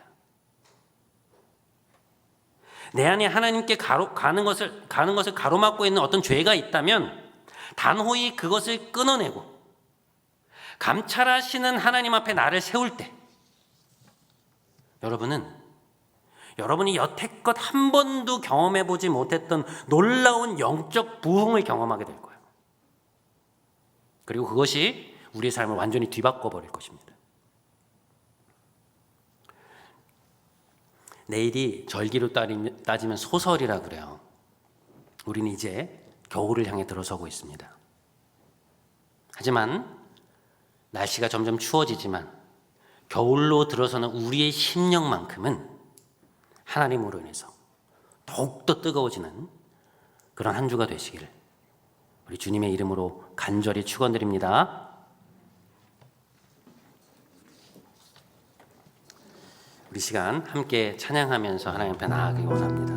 내 안에 하나님께 가는 것을 가로막고 있는 어떤 죄가 있다면 단호히 그것을 끊어내고 감찰하시는 하나님 앞에 나를 세울 때 여러분이 여태껏 한 번도 경험해보지 못했던 놀라운 영적 부흥을 경험하게 될 거예요. 그리고 그것이 우리의 삶을 완전히 뒤바꿔버릴 것입니다. 내일이 절기로 따지면 소설이라 그래요. 우리는 이제 겨울을 향해 들어서고 있습니다. 하지만 날씨가 점점 추워지지만 겨울로 들어서는 우리의 심령만큼은 하나님으로 인해서 더욱더 뜨거워지는 그런 한 주가 되시기를 우리 주님의 이름으로 간절히 축원드립니다. 우리 시간 함께 찬양하면서 하나님 앞에 나아가기 원합니다.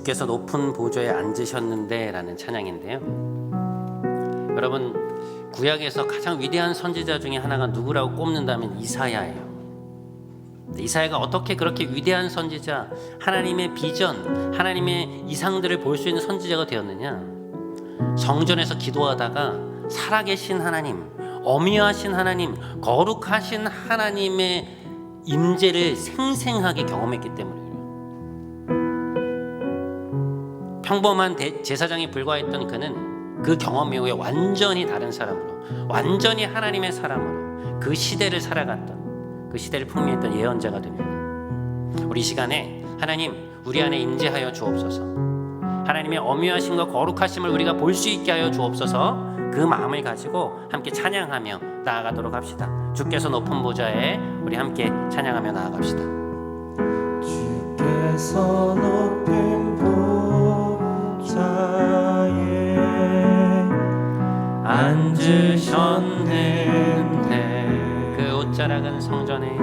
주께서 높은 보좌에 앉으셨는데 라는 찬양인데요. 여러분, 구약에서 가장 위대한 선지자 중에 하나가 누구라고 꼽는다면 이사야예요. 이사야가 어떻게 그렇게 위대한 선지자, 하나님의 비전, 하나님의 이상들을 볼 수 있는 선지자가 되었느냐? 성전에서 기도하다가 살아계신 하나님, 어미하신 하나님, 거룩하신 하나님의 임재를 생생하게 경험했기 때문이에요. 평범한 제사장에 불과했던 그는 그 경험 이후에 완전히 다른 사람으로, 완전히 하나님의 사람으로 그 시대를 살아갔던, 그 시대를 풍미했던 예언자가 됩니다. 우리 시간에 하나님 우리 안에 임재하여 주옵소서. 하나님의 어미하심과 거룩하심을 우리가 볼 수 있게 하여 주옵소서. 그 마음을 가지고 함께 찬양하며 나아가도록 합시다. 주께서 높은 보좌에 우리 함께 찬양하며 나아갑시다. 주께서 높은 보좌에 앉으셨는데 그 옷자락은 성전에,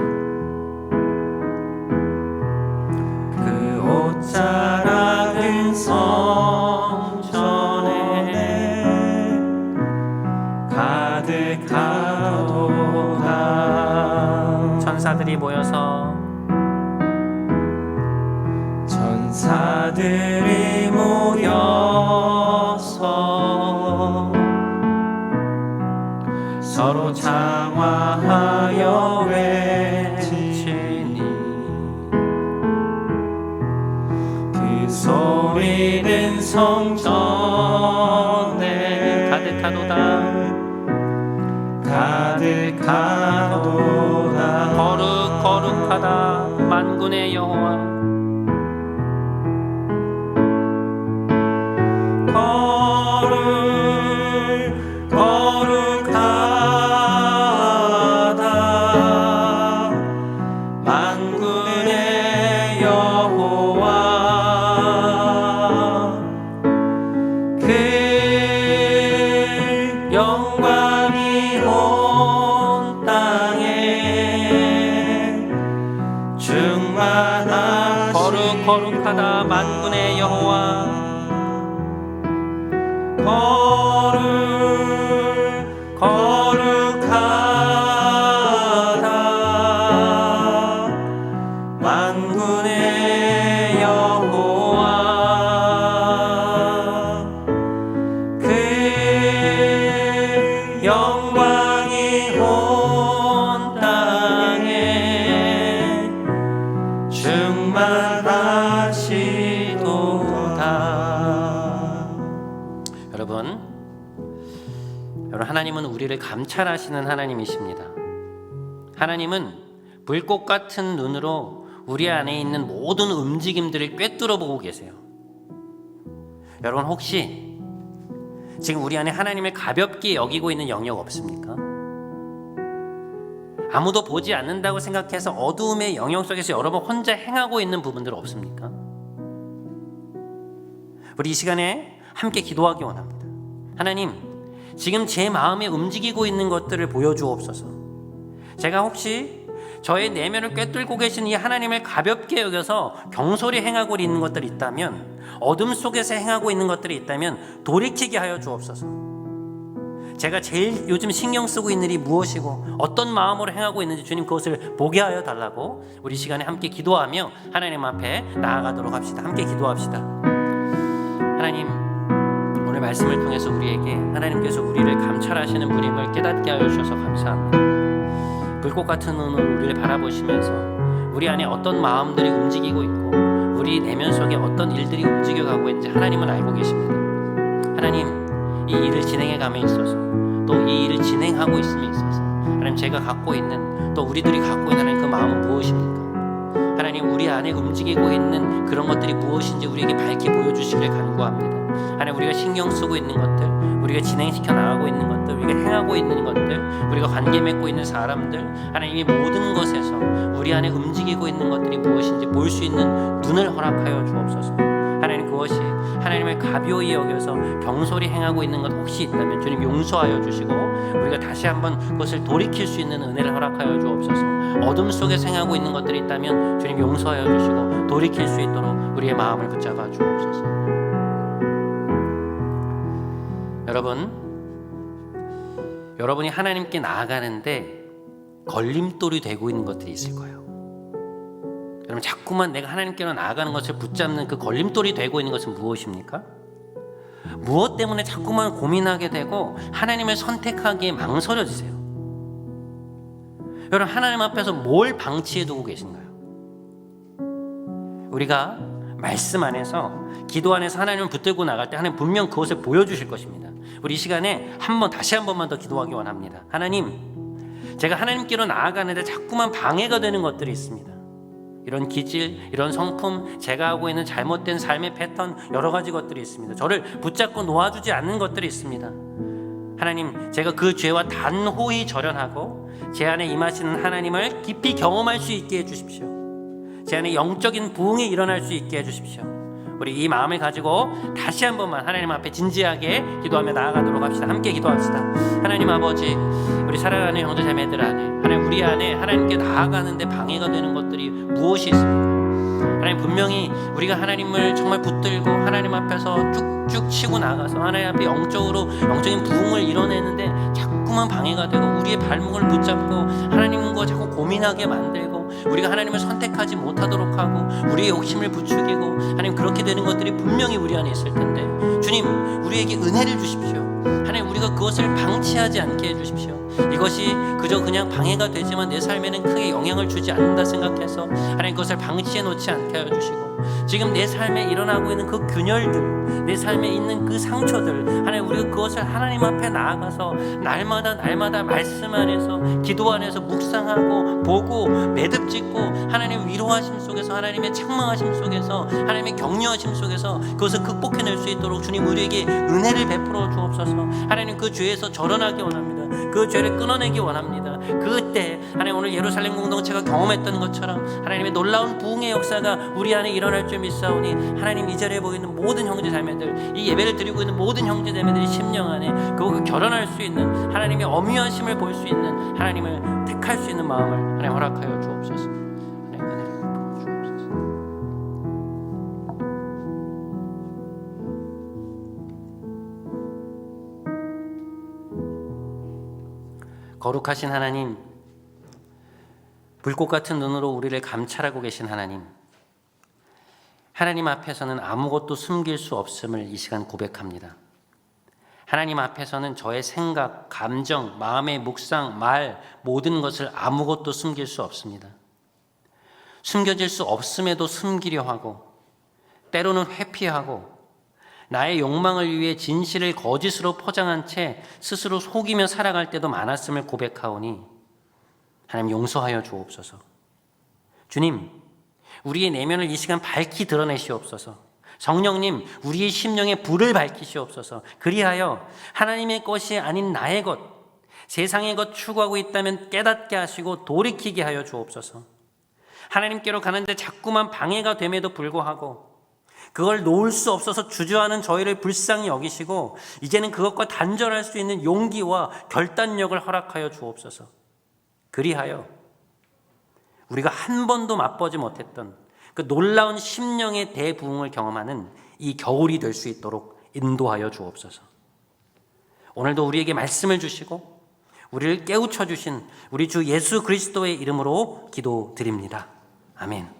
그 옷자락은 성전에 가득하도다. 천사들이 모여서 천사들이 모여서 서로 장화하여 외치니 그 소리는 성전에 가득하도다. 가득하도다. 거룩하다 만군의 여호와. 거룩하다 만군의 여호와. 그 영광이 온 땅에 충만하시니 거룩하다 만군의 여호와. 거룩하다 만군의 여호와. 그 영광이 온 땅에 충만하시도다. 여러분, 하나님은 우리를 감찰하시는 하나님이십니다. 하나님은 불꽃 같은 눈으로 우리 안에 있는 모든 움직임들을 꿰뚫어 보고 계세요. 여러분, 혹시 지금 우리 안에 하나님을 가볍게 여기고 있는 영역 없습니까? 아무도 보지 않는다고 생각해서 어두움의 영역 속에서 여러분 혼자 행하고 있는 부분들 없습니까? 우리 이 시간에 함께 기도하기 원합니다. 하나님, 지금 제 마음에 움직이고 있는 것들을 보여주옵소서. 제가 혹시 저의 내면을 꿰뚫고 계신 이 하나님을 가볍게 여겨서 경솔히 행하고 있는 것들이 있다면, 어둠 속에서 행하고 있는 것들이 있다면 돌이키게 하여 주옵소서. 제가 제일 요즘 신경 쓰고 있는 일이 무엇이고 어떤 마음으로 행하고 있는지 주님 그것을 보게 하여 달라고 우리 시간에 함께 기도하며 하나님 앞에 나아가도록 합시다. 함께 기도합시다. 하나님, 오늘 말씀을 통해서 우리에게 하나님께서 우리를 감찰하시는 분임을 깨닫게 하여 주셔서 감사합니다. 불꽃 같은 눈으로 우리를 바라보시면서 우리 안에 어떤 마음들이 움직이고 있고 우리 내면 속에 어떤 일들이 움직여가고 있는지 하나님은 알고 계십니다. 하나님, 이 일을 진행해감에 있어서 또 이 일을 진행하고 있음에 있어서 하나님, 제가 갖고 있는 또 우리들이 갖고 있는 하나님 그 마음은 무엇입니까? 하나님, 우리 안에 움직이고 있는 그런 것들이 무엇인지 우리에게 밝히 보여주시길 간구합니다. 하나님, 우리가 신경 쓰고 있는 것들, 우리가 진행시켜 나가고 있는 것들, 우리가 행하고 있는 것들, 우리가 관계 맺고 있는 사람들, 하나님, 이 모든 것에서 우리 안에 움직이고 있는 것들이 무엇인지 볼 수 있는 눈을 허락하여 주옵소서. 하나님 그것이 하나님을 가벼이 여겨서 병소리 행하고 있는 것 혹시 있다면 주님 용서하여 주시고 우리가 다시 한번 그것을 돌이킬 수 있는 은혜를 허락하여 주옵소서. 어둠 속에 행하고 있는 것들이 있다면 주님 용서하여 주시고 돌이킬 수 있도록 우리의 마음을 붙잡아 주옵소서. 여러분이 하나님께 나아가는데 걸림돌이 되고 있는 것들이 있을 거예요. 여러분 자꾸만 내가 하나님께로 나아가는 것을 붙잡는 그 걸림돌이 되고 있는 것은 무엇입니까? 무엇 때문에 자꾸만 고민하게 되고 하나님을 선택하기에 망설여지세요? 여러분 하나님 앞에서 뭘 방치해 두고 계신가요? 우리가 말씀 안에서 기도 안에서 하나님을 붙들고 나갈 때 하나님 분명 그것을 보여주실 것입니다. 우리 이 시간에 다시 한 번만 더 기도하기 원합니다. 하나님, 제가 하나님께로 나아가는데 자꾸만 방해가 되는 것들이 있습니다. 이런 기질, 이런 성품, 제가 하고 있는 잘못된 삶의 패턴, 여러 가지 것들이 있습니다. 저를 붙잡고 놓아주지 않는 것들이 있습니다. 하나님, 제가 그 죄와 단호히 절연하고 제 안에 임하시는 하나님을 깊이 경험할 수 있게 해주십시오. 제 안에 영적인 부흥이 일어날 수 있게 해주십시오. 우리 이 마음을 가지고 다시 한 번만 하나님 앞에 진지하게 기도하며 나아가도록 합시다. 함께 기도합시다. 하나님 아버지, 우리 사랑하는 형제 자매들 안에 하나님, 우리 안에 하나님께 나아가는데 방해가 되는 것들이 무엇이 있습니까? 하나님, 분명히 우리가 하나님을 정말 붙들고 하나님 앞에서 쭉쭉 치고 나가서 하나님 앞에 영적인 부흥을 이뤄내는데 자꾸만 방해가 되고 우리의 발목을 붙잡고 하나님과 자꾸 고민하게 만들고 우리가 하나님을 선택하지 못하도록 하고 우리의 욕심을 부추기고 하나님, 그렇게 되는 것들이 분명히 우리 안에 있을 텐데 주님, 우리에게 은혜를 주십시오. 하나님, 우리가 그것을 방치하지 않게 해주십시오. 이것이 그저 그냥 방해가 되지만 내 삶에는 크게 영향을 주지 않는다 생각해서 하나님 그것을 방치해 놓지 않게 하여 주시고, 지금 내 삶에 일어나고 있는 그 균열들, 내 삶에 있는 그 상처들, 하나님 우리가 그것을 하나님 앞에 나아가서 날마다 말씀 안에서 기도 안에서 묵상하고 보고 매듭짓고 하나님 위로하심 속에서, 하나님의 책망하심 속에서, 하나님의 격려하심 속에서 그것을 극복해낼 수 있도록 주님 우리에게 은혜를 베풀어 주옵소서. 하나님, 그 죄에서 절원하기 원합니다. 그 죄를 끊어내기 원합니다. 그때 하나님, 오늘 예루살렘 공동체가 경험했던 것처럼 하나님의 놀라운 부흥의 역사가 우리 안에 일어날 줄 믿사오니 하나님, 이 자리에 보이는 모든 형제 자매들, 이 예배를 드리고 있는 모든 형제 자매들이 심령 안에 그 결혼할 수 있는 하나님의 엄유하심을 볼 수 있는 하나님을 택할 수 있는 마음을 하나님 허락하여 주옵소서. 하나님 은혜를 베풀어 주옵소서. 거룩하신 하나님, 불꽃 같은 눈으로 우리를 감찰하고 계신 하나님, 하나님 앞에서는 아무것도 숨길 수 없음을 이 시간 고백합니다. 하나님 앞에서는 저의 생각, 감정, 마음의 묵상, 말, 모든 것을 아무것도 숨길 수 없습니다. 숨겨질 수 없음에도 숨기려 하고, 때로는 회피하고, 나의 욕망을 위해 진실을 거짓으로 포장한 채 스스로 속이며 살아갈 때도 많았음을 고백하오니 하나님, 용서하여 주옵소서. 주님, 우리의 내면을 이 시간 밝히 드러내시옵소서. 성령님, 우리의 심령에 불을 밝히시옵소서. 그리하여 하나님의 것이 아닌 나의 것, 세상의 것 추구하고 있다면 깨닫게 하시고 돌이키게 하여 주옵소서. 하나님께로 가는데 자꾸만 방해가 됨에도 불구하고 그걸 놓을 수 없어서 주저하는 저희를 불쌍히 여기시고 이제는 그것과 단절할 수 있는 용기와 결단력을 허락하여 주옵소서. 그리하여 우리가 한 번도 맛보지 못했던 그 놀라운 심령의 대부흥을 경험하는 이 겨울이 될 수 있도록 인도하여 주옵소서. 오늘도 우리에게 말씀을 주시고 우리를 깨우쳐 주신 우리 주 예수 그리스도의 이름으로 기도드립니다. 아멘.